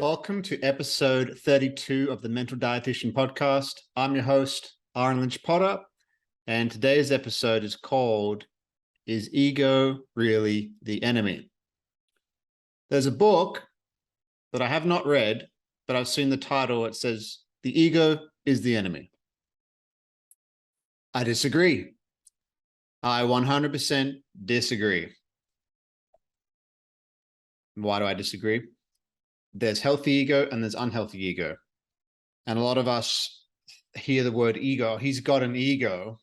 Welcome to episode 32 of the Mental Dietitian podcast. I'm your host, Ahren Lynch-potter, and today's episode is called, Is Ego Really the Enemy? There's a book that I have not read, but I've seen the title. It says, The Ego is the Enemy. I disagree. I 100% disagree. Why do I disagree? There's healthy ego and there's unhealthy ego. And a lot of us hear the word ego. He's got an ego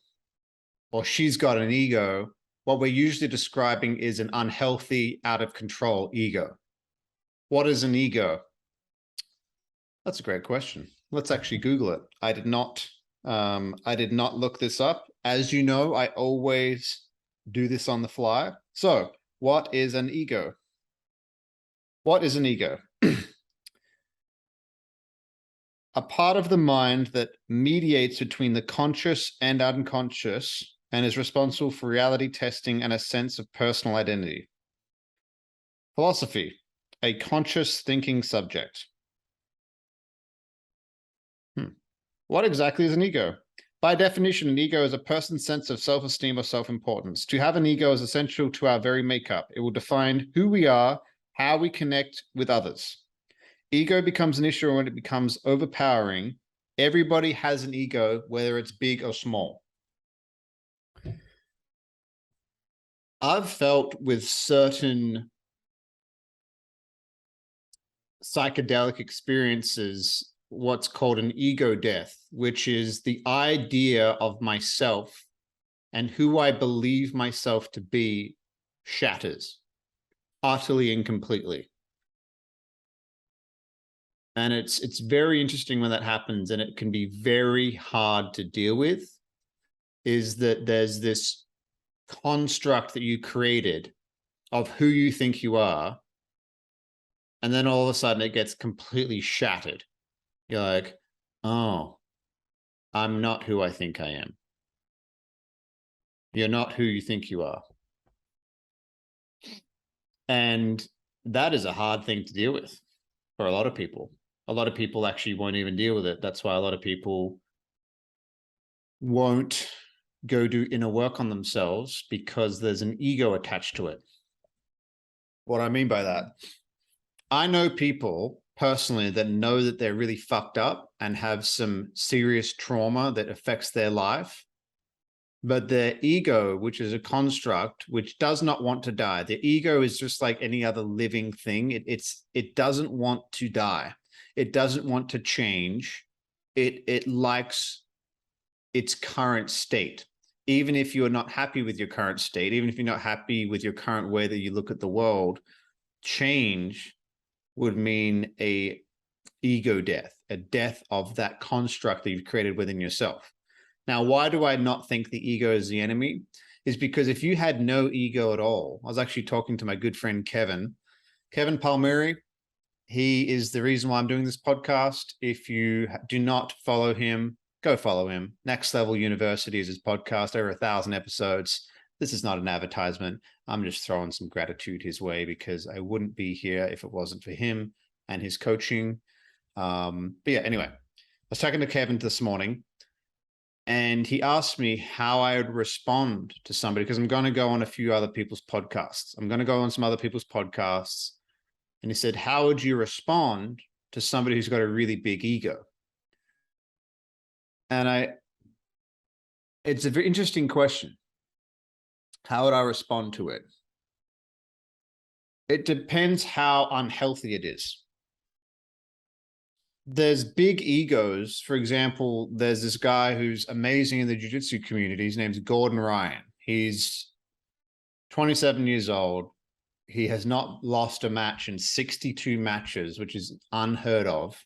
or she's got an ego. What we're usually describing is an unhealthy, out of control ego. What is an ego? That's a great question. Let's actually Google it. I did not look this up. As you know, I always do this on the fly. So what is an ego? What is an ego? A part of the mind that mediates between the conscious and unconscious and is responsible for reality testing and a sense of personal identity. Philosophy, a conscious thinking subject. What exactly is an ego? By definition, an ego is a person's sense of self-esteem or self-importance. To have an ego is essential to our very makeup. It will define who we are, how we connect with others. Ego becomes an issue when it becomes overpowering. Everybody has an ego, whether it's big or small. I've felt with certain psychedelic experiences what's called an ego death, which is the idea of myself and who I believe myself to be shatters utterly and completely. And it's very interesting when that happens, and it can be very hard to deal with, is that there's this construct that you created of who you think you are, and then all of a sudden it gets completely shattered. You're like, oh, I'm not who I think I am. You're not who you think you are. And that is a hard thing to deal with for a lot of people. A lot of people actually won't even deal with it. That's why a lot of people won't go do inner work on themselves, because there's an ego attached to it. What I mean by that, I know people personally that know that they're really fucked up and have some serious trauma that affects their life, but their ego, which is a construct, which does not want to die. The ego is just like any other living thing. It doesn't want to die. It doesn't want to change. It likes its current state. Even if you're not happy with your current state, even if you're not happy with your current way that you look at the world, change would mean a ego death, a death of that construct that you've created within yourself. Now, why do I not think the ego is the enemy? Is because if you had no ego at all, I was actually talking to my good friend, Kevin Palmieri. He is the reason why I'm doing this podcast. If you do not follow him, go follow him. Next Level University is his podcast, over 1,000 episodes. This is not an advertisement. I'm just throwing some gratitude his way, because I wouldn't be here if it wasn't for him and his coaching. But yeah, anyway, I was talking to Kevin this morning, and he asked me how I would respond to somebody, because I'm going to go on a few other people's podcasts. I'm going to go on some other people's podcasts. And he said, how would you respond to somebody who's got a really big ego? And it's a very interesting question. How would I respond to it? It depends how unhealthy it is. There's big egos. For example, there's this guy who's amazing in the jiu-jitsu community. His name's Gordon Ryan. He's 27 years old. He has not lost a match in 62 matches, which is unheard of.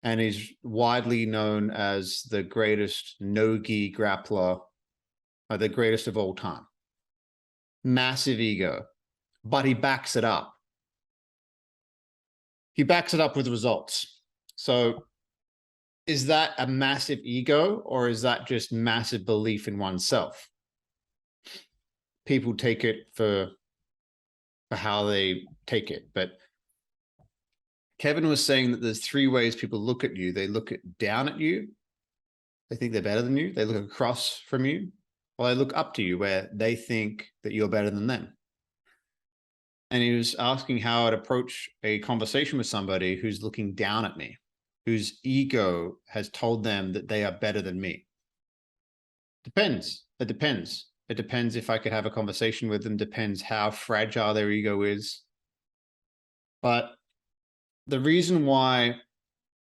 And he's widely known as the greatest no-gi grappler, or the greatest of all time. Massive ego, but he backs it up. He backs it up with results. So is that a massive ego, or is that just massive belief in oneself? People take it for how they take it, but Kevin was saying that there's 3 ways people look at you. They look down at you. They think they're better than you. They look across from you, or they look up to you where they think that you're better than them. And he was asking how I'd approach a conversation with somebody who's looking down at me, whose ego has told them that they are better than me. Depends. It depends. It depends if I could have a conversation with them. Depends how fragile their ego is. But the reason why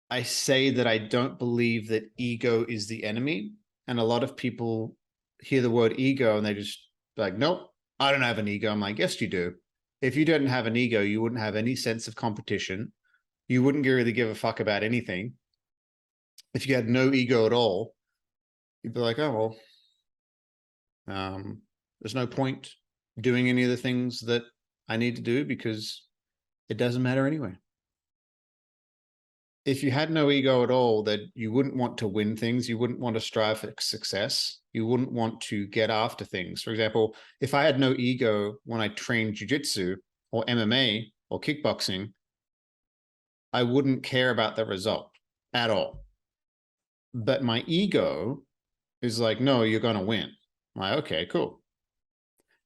I say that I don't believe that ego is the enemy, and a lot of people hear the word ego and they just like, nope, I don't have an ego. I'm like, yes, you do. If you didn't have an ego, you wouldn't have any sense of competition. You wouldn't really give a fuck about anything. If you had no ego at all, you'd be like, oh, well, there's no point doing any of the things that I need to do because it doesn't matter anyway. If you had no ego at all, then you wouldn't want to win things. You wouldn't want to strive for success. You wouldn't want to get after things. For example, if I had no ego when I trained jiu-jitsu or MMA or kickboxing, I wouldn't care about the result at all. But my ego is like, no, you're going to win. I'm like, okay, cool.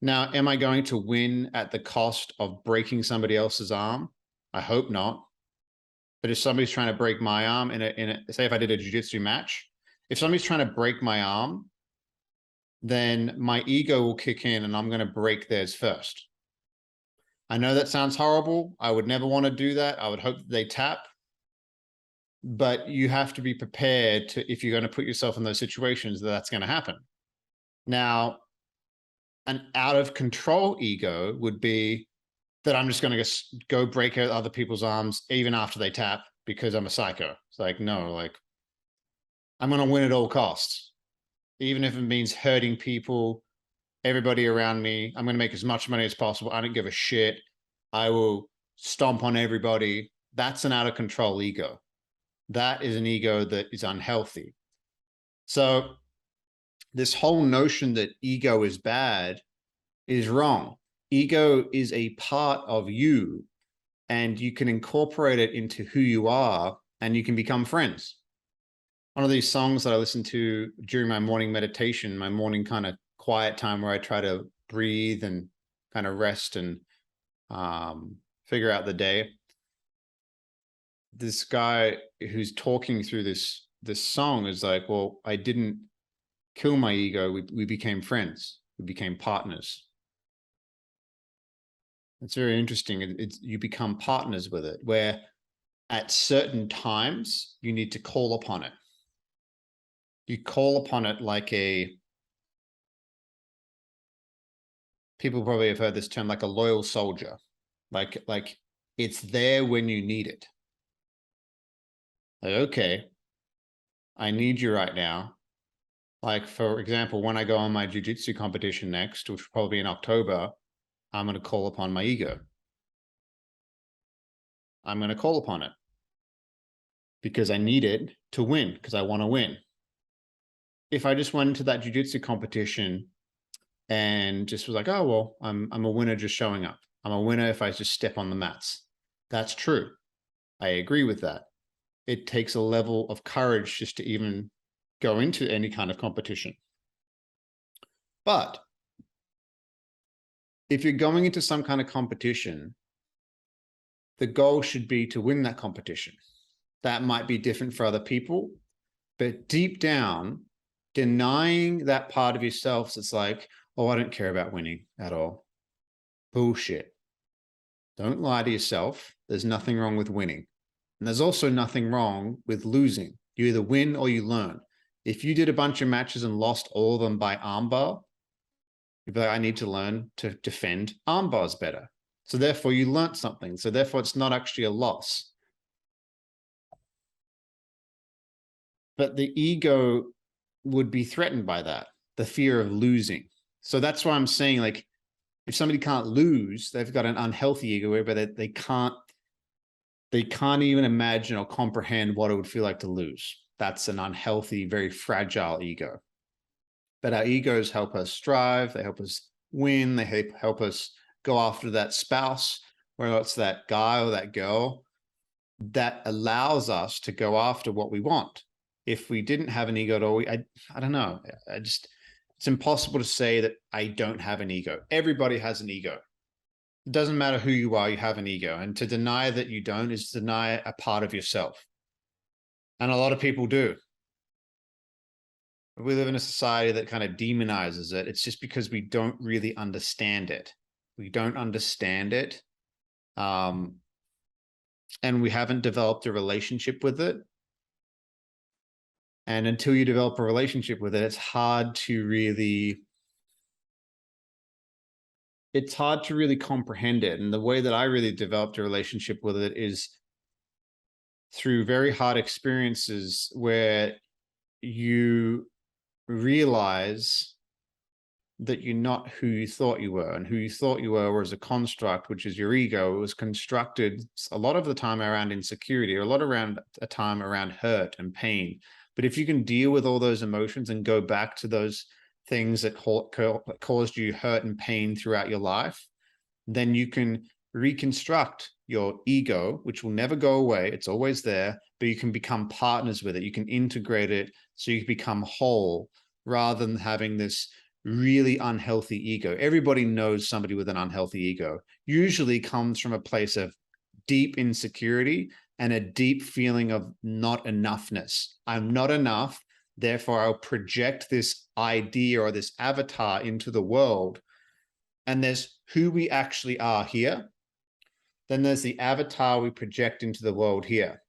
Now, am I going to win at the cost of breaking somebody else's arm? I hope not. But if somebody's trying to break my arm say if I did a jiu-jitsu match, if somebody's trying to break my arm, then my ego will kick in and I'm going to break theirs first. I know that sounds horrible. I would never want to do that. I would hope that they tap. But you have to be prepared to, if you're going to put yourself in those situations, that's going to happen. Now, an out of control ego would be that I'm just going to go break out other people's arms even after they tap because I'm a psycho. It's like, no, like I'm going to win at all costs. Even if it means hurting people, everybody around me, I'm going to make as much money as possible. I don't give a shit. I will stomp on everybody. That's an out of control ego. That is an ego that is unhealthy. So this whole notion that ego is bad is wrong. Ego is a part of you, and you can incorporate it into who you are, and you can become friends. One of these songs that I listen to during my morning meditation, my morning kind of quiet time where I try to breathe and kind of rest and figure out the day. This guy who's talking through this song is like, well, I didn't kill my ego. We became friends. We became partners. It's very interesting. You become partners with it, where at certain times you need to call upon it. You call upon it like people probably have heard this term, like a loyal soldier. Like it's there when you need it. Like, okay, I need you right now. Like, for example, when I go on my jiu-jitsu competition next, which will probably be in October, I'm going to call upon my ego. I'm going to call upon it because I need it to win, because I want to win. If I just went into that jiu-jitsu competition and just was like, oh, well, I'm a winner just showing up. I'm a winner if I just step on the mats. That's true. I agree with that. It takes a level of courage just to even go into any kind of competition. But if you're going into some kind of competition, the goal should be to win that competition. That might be different for other people, but deep down, denying that part of yourself that's like, oh, I don't care about winning at all. Bullshit. Don't lie to yourself. There's nothing wrong with winning. And there's also nothing wrong with losing. You either win or you learn. If you did a bunch of matches and lost all of them by armbar, you'd be like, I need to learn to defend arm bars better. So therefore you learned something. So therefore it's not actually a loss. But the ego would be threatened by that, the fear of losing. So that's why I'm saying, like, if somebody can't lose, they've got an unhealthy ego where they can't even imagine or comprehend what it would feel like to lose. That's an unhealthy, very fragile ego. But our egos help us strive. They help us win. They help us go after that spouse, whether it's that guy or that girl. that allows us to go after what we want. If we didn't have an ego at all, I don't know. It's impossible to say that I don't have an ego. Everybody has an ego. It doesn't matter who you are, you have an ego. And to deny that you don't is to deny a part of yourself. And a lot of people do. We live in a society that kind of demonizes it. It's just because we don't really understand it. We don't understand it. And we haven't developed a relationship with it. And until you develop a relationship with it, it's hard to really comprehend it. And the way that I really developed a relationship with it is through very hard experiences where you realize that you're not who you thought you were, and who you thought you were was a construct, which is your ego. It was constructed a lot of the time around insecurity, or a lot around a time around hurt and pain. But if you can deal with all those emotions and go back to those things that caused you hurt and pain throughout your life, then you can reconstruct your ego, which will never go away. It's always there, but you can become partners with it. You can integrate it so you can become whole, rather than having this really unhealthy ego. Everybody knows somebody with an unhealthy ego. Usually comes from a place of deep insecurity and a deep feeling of not enoughness. I'm not enough, therefore I'll project this idea or this avatar into the world. And there's who we actually are here. Then there's the avatar we project into the world here.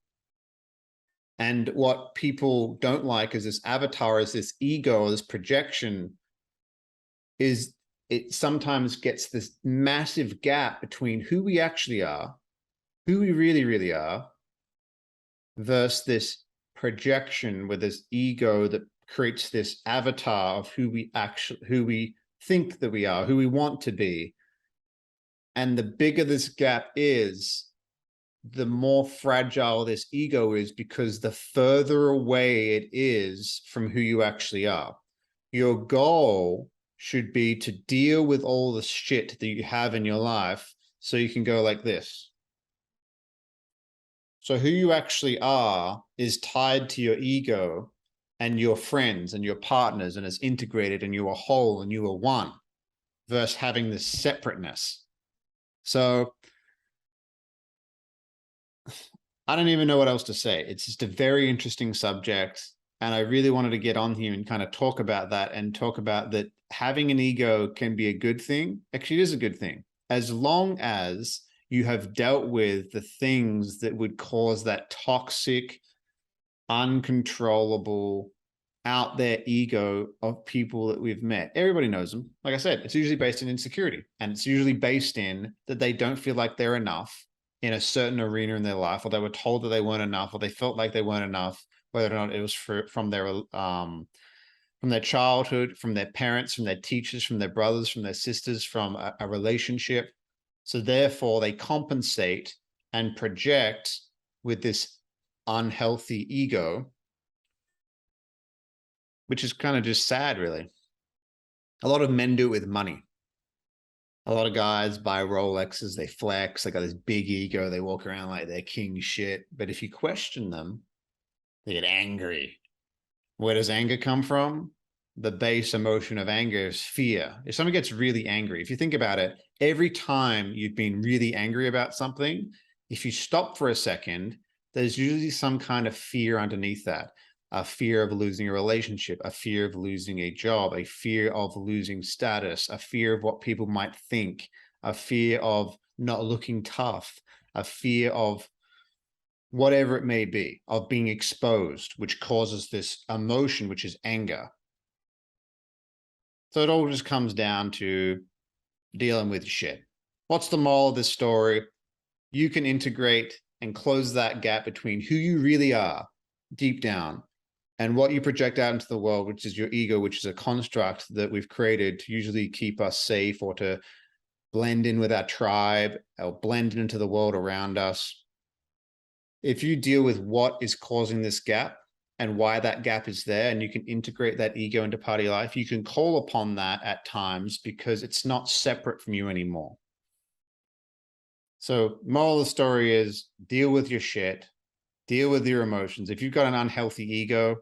And what people don't like is this avatar, is this ego, or this projection, is it sometimes gets this massive gap between who we actually are, who we really, really are, versus this projection with this ego that creates this avatar of who we think that we are, who we want to be. And the bigger this gap is, the more fragile this ego is, because the further away it is from who you actually are. Your goal should be to deal with all the shit that you have in your life so you can go like this. So who you actually are is tied to your ego and your friends and your partners, and it's integrated, and you are whole and you are one, versus having this separateness. So I don't even know what else to say. It's just a very interesting subject. And I really wanted to get on here and kind of talk about that, and talk about that having an ego can be a good thing. Actually, it is a good thing, as long as you have dealt with the things that would cause that toxic, uncontrollable, out there ego of people that we've met. Everybody knows them. Like I said, it's usually based in insecurity, and it's usually based in that they don't feel like they're enough in a certain arena in their life, or they were told that they weren't enough, or they felt like they weren't enough, whether or not it was from their childhood, from their parents, from their teachers, from their brothers, from their sisters, from a relationship. So therefore they compensate and project with this unhealthy ego, which is kind of just sad, really. A lot of men do it with money. A lot of guys buy Rolexes, they flex, they got this big ego, they walk around like they're king shit. But if you question them, they get angry. Where does anger come from? The base emotion of anger is fear. If someone gets really angry, if you think about it, every time you've been really angry about something, if you stop for a second, there's usually some kind of fear underneath that. A fear of losing a relationship, a fear of losing a job, a fear of losing status, a fear of what people might think, a fear of not looking tough, a fear of whatever it may be, of being exposed, which causes this emotion, which is anger. So it all just comes down to dealing with shit. What's the moral of this story? You can integrate and close that gap between who you really are deep down and what you project out into the world, which is your ego, which is a construct that we've created to usually keep us safe, or to blend in with our tribe, or blend into the world around us. If you deal with what is causing this gap and why that gap is there, and you can integrate that ego into part of your life, you can call upon that at times, because it's not separate from you anymore. So moral of the story is deal with your shit, deal with your emotions. If you've got an unhealthy ego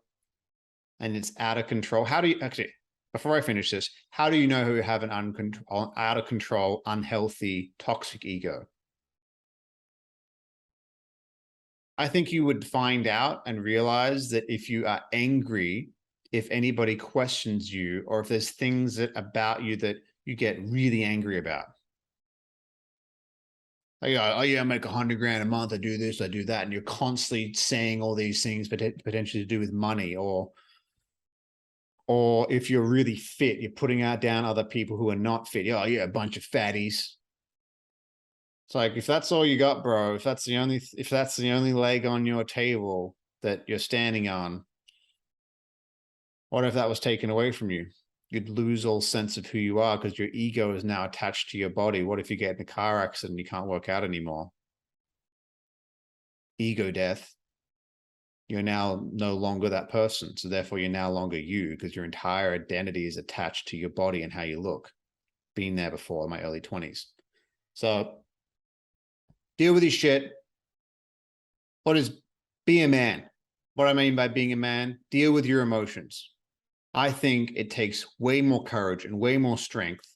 and it's out of control, how do you actually, before I finish this, how do you know who you have an out of control, unhealthy, toxic ego? I think you would find out and realize that if you are angry, if anybody questions you, or if there's things that about you that you get really angry about. Like, oh yeah, I make $100 grand a month. I do this, I do that, and you're constantly saying all these things, potentially to do with money, or if you're really fit, you're putting out down other people who are not fit. Oh yeah, a bunch of fatties. It's like, if that's all you got, bro, if that's the only leg on your table that you're standing on, what if that was taken away from you? You'd lose all sense of who you are because your ego is now attached to your body. What if you get in a car accident and you can't work out anymore? Ego death. You're now no longer that person. So therefore you're no longer you, because your entire identity is attached to your body and how you look. Been there before in my early 20s. So deal with your shit. What is be a man? What I mean by being a man, deal with your emotions. I think it takes way more courage and way more strength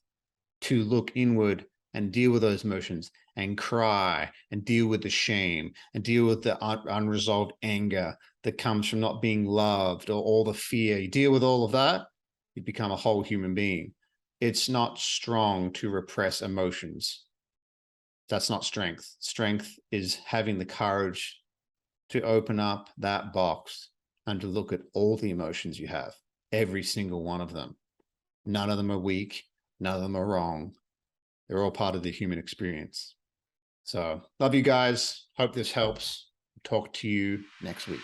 to look inward and deal with those emotions and cry and deal with the shame and deal with the unresolved anger that comes from not being loved, or all the fear. You deal with all of that, you become a whole human being. It's not strong to repress emotions. That's not strength. Strength is having the courage to open up that box and to look at all the emotions you have, every single one of them. None of them are weak. None of them are wrong. They're all part of the human experience. So love you guys. Hope this helps. Talk to you next week.